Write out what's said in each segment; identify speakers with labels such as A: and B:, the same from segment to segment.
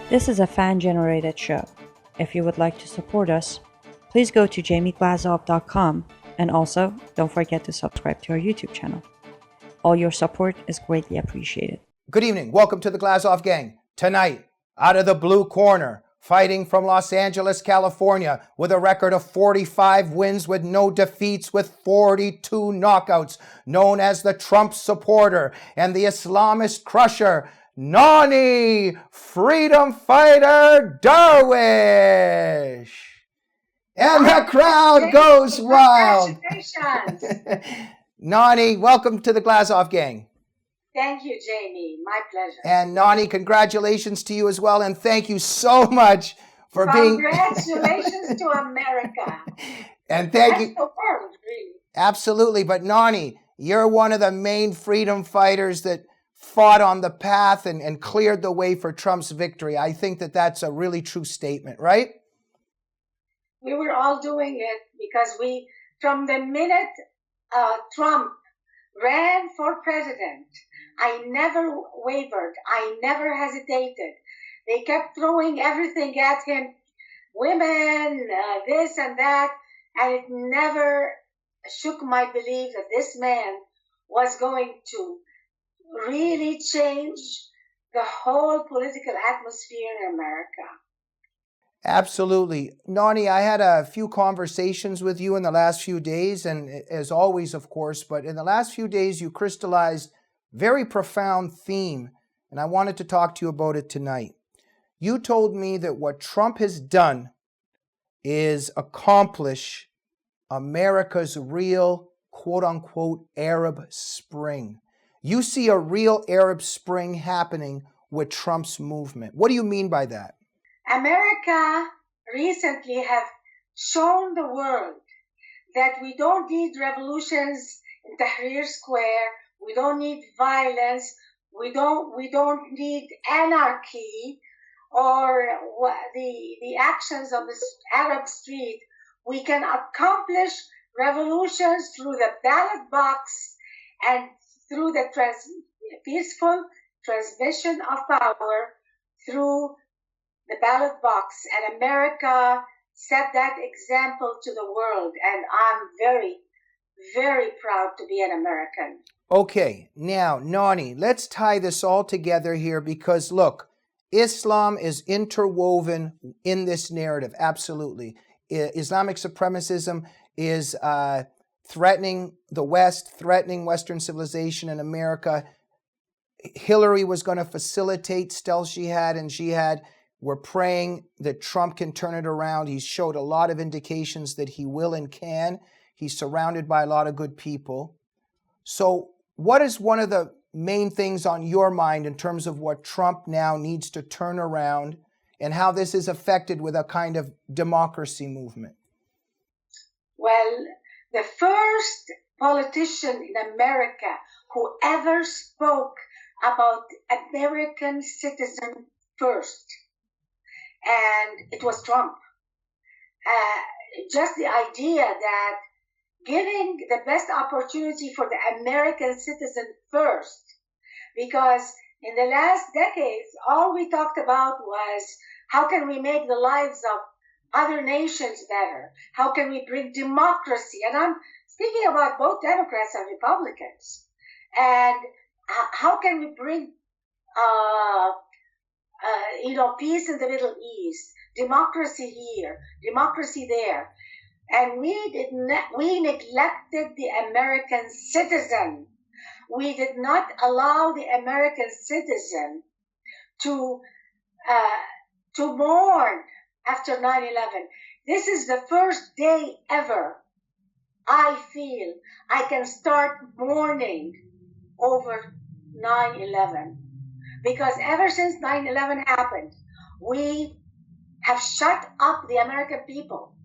A: This is a fan-generated show. If you would like to support us, please go to jamieglazov.com and also don't forget to subscribe to our YouTube channel. All your support is greatly appreciated.
B: Good evening. Welcome to the Glazov Gang. Tonight, out of the blue corner, fighting from Los Angeles, California, with a record of 45 wins with no defeats with 42 knockouts, known as the Trump supporter and the Islamist crusher, Nonie, freedom fighter Darwish. And the crowd goes wild.
C: Congratulations.
B: Nonie, welcome to the Glazov Gang.
C: Thank you, Jamie. My pleasure.
B: And Nonie, congratulations to you as well. And thank you so much for being...
C: Congratulations to America.
B: And thank you.
C: The world, really.
B: Absolutely. But Nonie, you're one of the main freedom fighters that fought on the path and cleared the way for Trump's victory. I think that that's a really true statement, right?
C: We were all doing it because from the minute Trump ran for president, I never wavered. I never hesitated. They kept throwing everything at him, women, this and that, and it never shook my belief that this man was going to really change the whole political atmosphere in America.
B: Absolutely. Nonie, I had a few conversations with you in the last few days, and as always, of course, but in the last few days, you crystallized very profound theme, and I wanted to talk to you about it tonight. You told me that what Trump has done is accomplish America's real, quote-unquote, Arab Spring. You see a real Arab Spring happening with Trump's movement. What do you mean by that?
C: America recently have shown the world that we don't need revolutions in Tahrir Square. We don't need violence. We don't need anarchy or the actions of the Arab street. We can accomplish revolutions through the ballot box and through the peaceful transmission of power through the ballot box. And America set that example to the world. And I'm very, very proud to be an American.
B: Okay, now, Nonie, let's tie this all together here because, look, Islam is interwoven in this narrative, absolutely. Islamic supremacism is threatening the West, threatening Western civilization in America. Hillary was going to facilitate stealth jihad and jihad. We're praying that Trump can turn it around. He's showed a lot of indications that he will and can. He's surrounded by a lot of good people. So what is one of the main things on your mind in terms of what Trump now needs to turn around and how this is affected with a kind of democracy movement?
C: Well, the first politician in America who ever spoke about American citizen first, and it was Trump. Just the idea that giving the best opportunity for the American citizen first, because in the last decades, all we talked about was how can we make the lives of other nations better? How can we bring democracy? And I'm speaking about both Democrats and Republicans. And how can we bring peace in the Middle East, democracy here, democracy there. And we neglected the American citizen. We did not allow the American citizen to mourn after 9/11. This is the first day ever I feel I can start mourning over 9/11. Because ever since 9/11 happened, we have shut up the American people.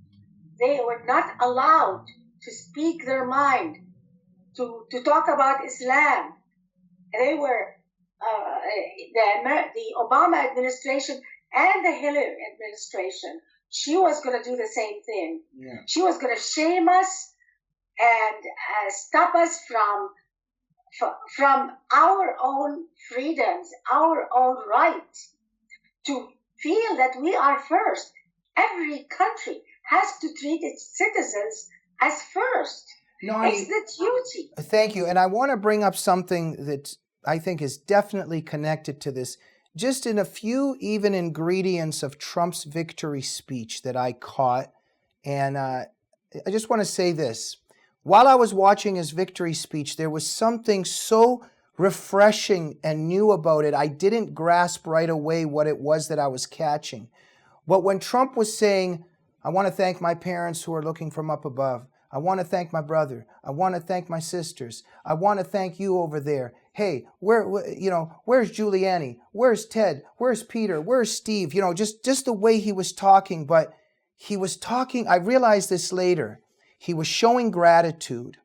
C: They were not allowed to speak their mind, to talk about Islam. They were, the Obama administration and the Hillary administration, she was going to do the same thing. Yeah. She was going to shame us and stop us from our own freedoms, our own rights to feel that we are first. Every country has to treat its citizens as first.
B: Nonie,
C: it's the duty.
B: Thank you. And I want to bring up something that I think is definitely connected to this. Just in a few even ingredients of Trump's victory speech that I caught. And I just want to say this. While I was watching his victory speech, there was something so refreshing and new about it. I didn't grasp right away what it was that I was catching. But when Trump was saying, I want to thank my parents who are looking from up above. I want to thank my brother. I want to thank my sisters. I want to thank you over there. Hey, where's Giuliani? Where's Ted? Where's Peter? Where's Steve? Just the way he was talking. But he was talking, I realized this later, he was showing gratitude.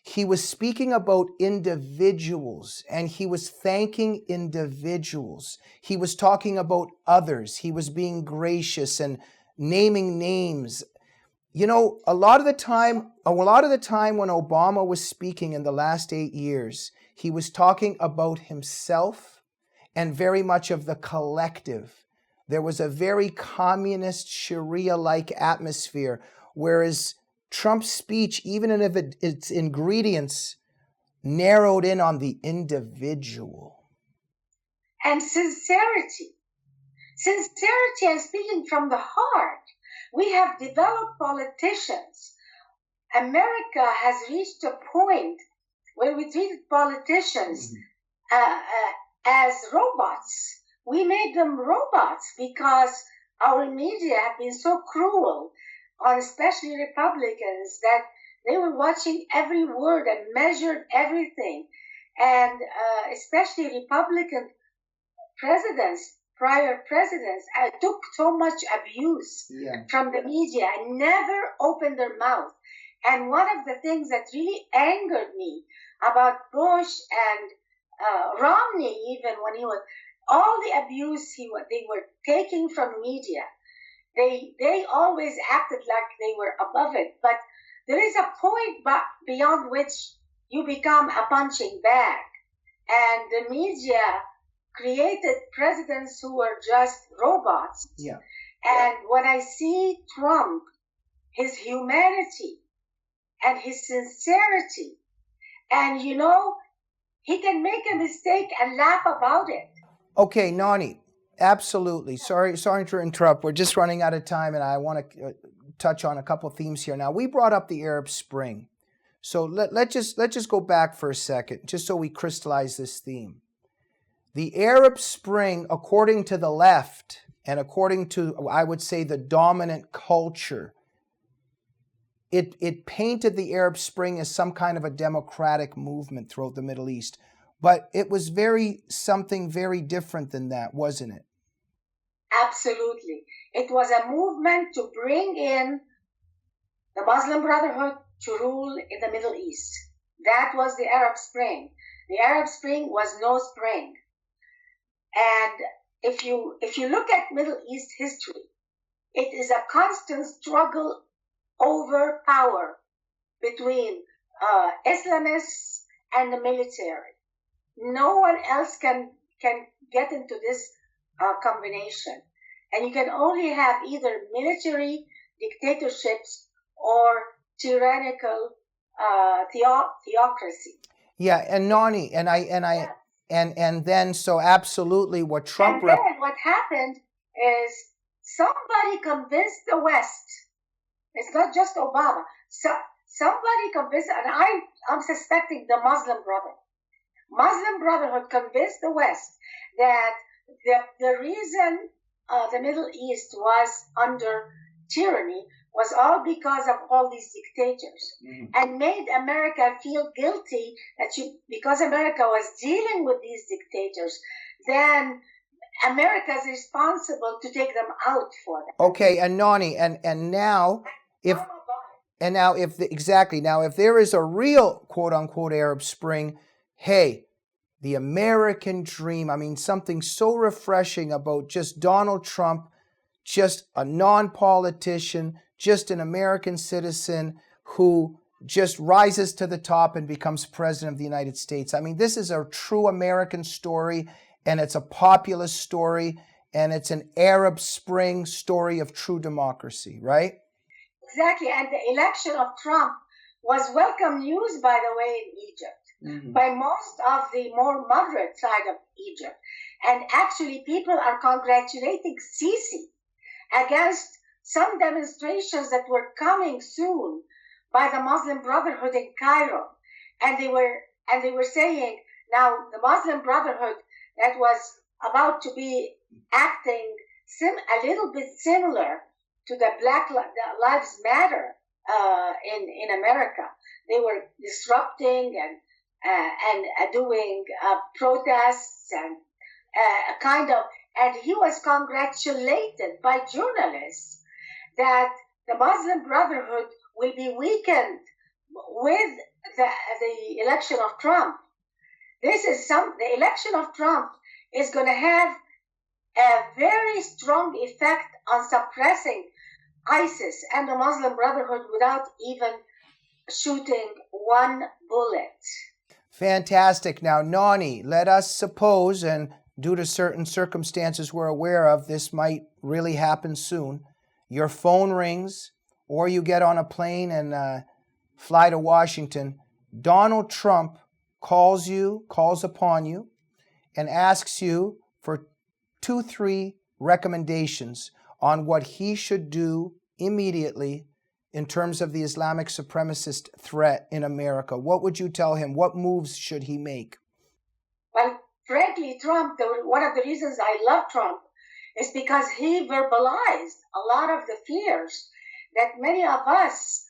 B: He was speaking about individuals, and he was thanking individuals. He was talking about others. He was being gracious and naming names. A lot of the time when Obama was speaking in the last 8 years, he was talking about himself and very much of the collective. There was a very communist Sharia-like atmosphere, whereas Trump's speech, even if its ingredients narrowed in on the individual.
C: And sincerity. Sincerity and speaking from the heart. We have developed politicians. America has reached a point where we treated politicians as robots. We made them robots because our media have been so cruel on especially Republicans that they were watching every word and measured everything. And especially Republican prior presidents, took so much abuse from the media and never opened their mouth. And one of the things that really angered me about Bush and Romney, even when he was, all the abuse they were taking from media, they always acted like they were above it. But there is a point beyond which you become a punching bag. And the media created presidents who were just robots.
B: Yeah.
C: And when I see Trump, his humanity and his sincerity, and he can make a mistake and laugh about it.
B: Okay, Nonie, absolutely. Sorry to interrupt. We're just running out of time, and I want to touch on a couple themes here. Now, we brought up the Arab Spring. So let's just go back for a second, just so we crystallize this theme. The Arab Spring, according to the left, and according to, I would say, the dominant culture, it painted the Arab Spring as some kind of a democratic movement throughout the Middle East. But it was something very different than that, wasn't it?
C: Absolutely. It was a movement to bring in the Muslim Brotherhood to rule in the Middle East. That was the Arab Spring. The Arab Spring was no spring. And if you look at Middle East history, it is a constant struggle over power between Islamists and the military. No one else can get into this combination. And you can only have either military dictatorships or tyrannical theocracy.
B: Yeah, and Nonie, and then so absolutely what Trump.
C: And then what happened is somebody convinced the West. It's not just Obama. So somebody convinced, and I'm suspecting the Muslim Brotherhood. Muslim Brotherhood convinced the West that the reason the Middle East was under tyranny was all because of all these dictators, and made America feel guilty that because America was dealing with these dictators, then America is responsible to take them out for them.
B: Okay, and Nonie, and now if there is a real quote unquote Arab Spring, hey, the American dream. I mean, something so refreshing about just Donald Trump, just a non-politician, just an American citizen who just rises to the top and becomes president of the United States. I mean, this is a true American story, and it's a populist story. and it's an Arab Spring story of true democracy, right?
C: Exactly. And the election of Trump was welcome news, by the way, in Egypt, by most of the more moderate side of Egypt. And actually, people are congratulating Sisi against some demonstrations that were coming soon by the Muslim Brotherhood in Cairo. And they were saying, now the Muslim Brotherhood that was about to be acting a little bit similar to the Black Lives Matter in America. They were disrupting and doing protests and and he was congratulated by journalists that the Muslim Brotherhood will be weakened with the election of Trump. The election of Trump is going to have a very strong effect on suppressing ISIS and the Muslim Brotherhood without even shooting one bullet.
B: Fantastic. Now, Nonie, let us suppose, and due to certain circumstances we're aware of, this might really happen soon. Your phone rings, or you get on a plane and fly to Washington. Donald Trump calls upon you, and asks you for 2-3 recommendations on what he should do immediately in terms of the Islamic supremacist threat in America. What would you tell him? What moves should he make?
C: Well, frankly, Trump, one of the reasons I love Trump is because he verbalized a lot of the fears that many of us,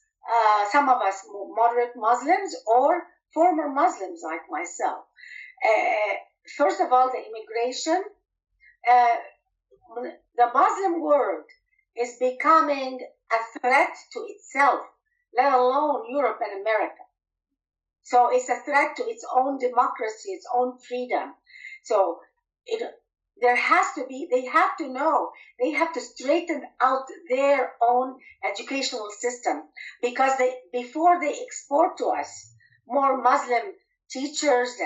C: some of us moderate Muslims or former Muslims like myself. First of all, the immigration. The Muslim world is becoming a threat to itself, let alone Europe and America. So it's a threat to its own democracy, its own freedom. So they have to know, they have to straighten out their own educational system, because before they export to us more Muslim teachers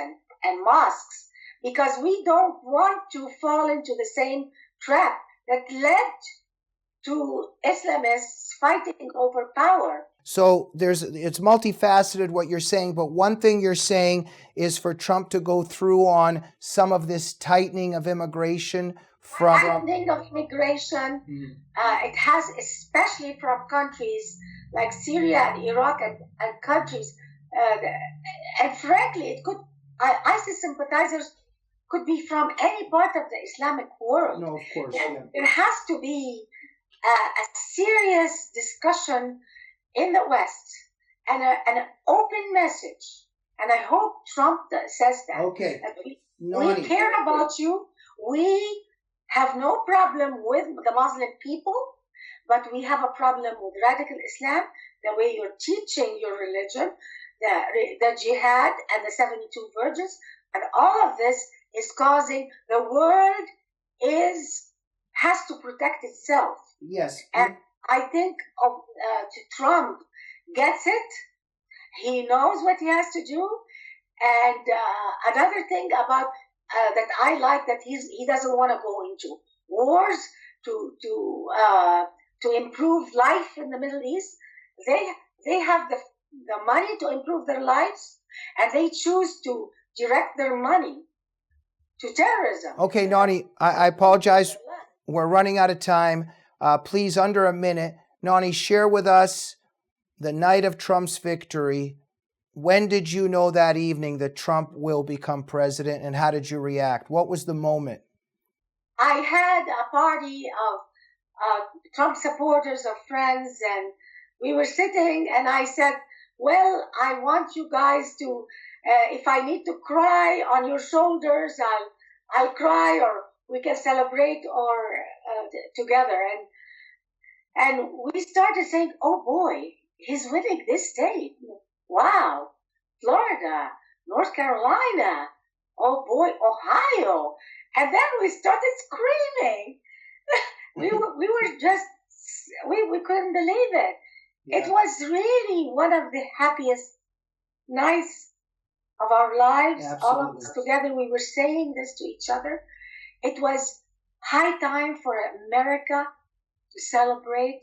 C: and mosques, because we don't want to fall into the same trap that led to Islamists fighting over power.
B: So it's multifaceted what you're saying, but one thing you're saying is for Trump to go through on some of this tightening of immigration from...
C: Tightening of immigration, it has, especially from countries like Syria and Iraq and countries, and frankly, it could, ISIS sympathizers could be from any part of the Islamic world.
B: No, of course.
C: There has to be a serious discussion in the West and an open message. And I hope Trump says that.
B: Okay.
C: That we care about you. We have no problem with the Muslim people, but we have a problem with radical Islam, the way you're teaching your religion, the jihad and the 72 virgins, and all of this is causing the world has to protect itself.
B: Yes.
C: And I think Trump gets it. He knows what he has to do. And another thing about that I like, that he doesn't want to go into wars to improve life in the Middle East. They have the money to improve their lives, and they choose to direct their money to terrorism.
B: Okay, Nonie, I apologize. We're running out of time. Please, under a minute. Nonie, share with us the night of Trump's victory. When did you know that evening that Trump will become president, and how did you react? What was the moment?
C: I had a party of Trump supporters, of friends, and we were sitting, and I said, well, I want you guys to, if I need to cry on your shoulders, I'll cry, or we can celebrate or together. And we started saying, oh boy, he's winning this state. Wow, Florida, North Carolina, oh boy, Ohio. And then we started screaming. we couldn't believe it. Yeah. It was really one of the happiest nights of our lives. Absolutely. All of us together, we were saying this to each other. It was high time for America to celebrate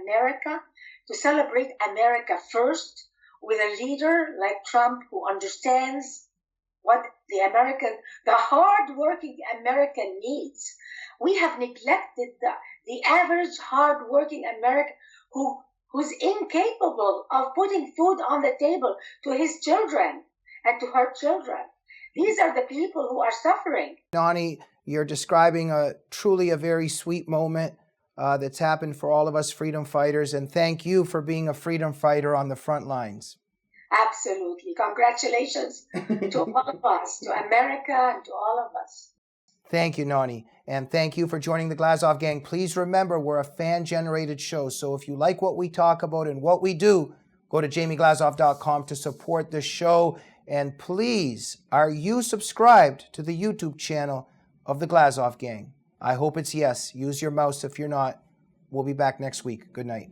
C: America, to celebrate America first, with a leader like Trump who understands what the hard-working American needs. We have neglected the average hard-working American who's incapable of putting food on the table to his children and to her children. These are the people who are suffering.
B: Nonie, you're describing truly a very sweet moment that's happened for all of us freedom fighters, and thank you for being a freedom fighter on the front lines.
C: Absolutely. Congratulations to all of us, to America and to all of us.
B: Thank you, Nonie. And thank you for joining the Glazov Gang. Please remember, we're a fan-generated show. So if you like what we talk about and what we do, go to jamieglazov.com to support the show. And please, are you subscribed to the YouTube channel of the Glazov Gang? I hope it's yes. Use your mouse if you're not. We'll be back next week. Good night.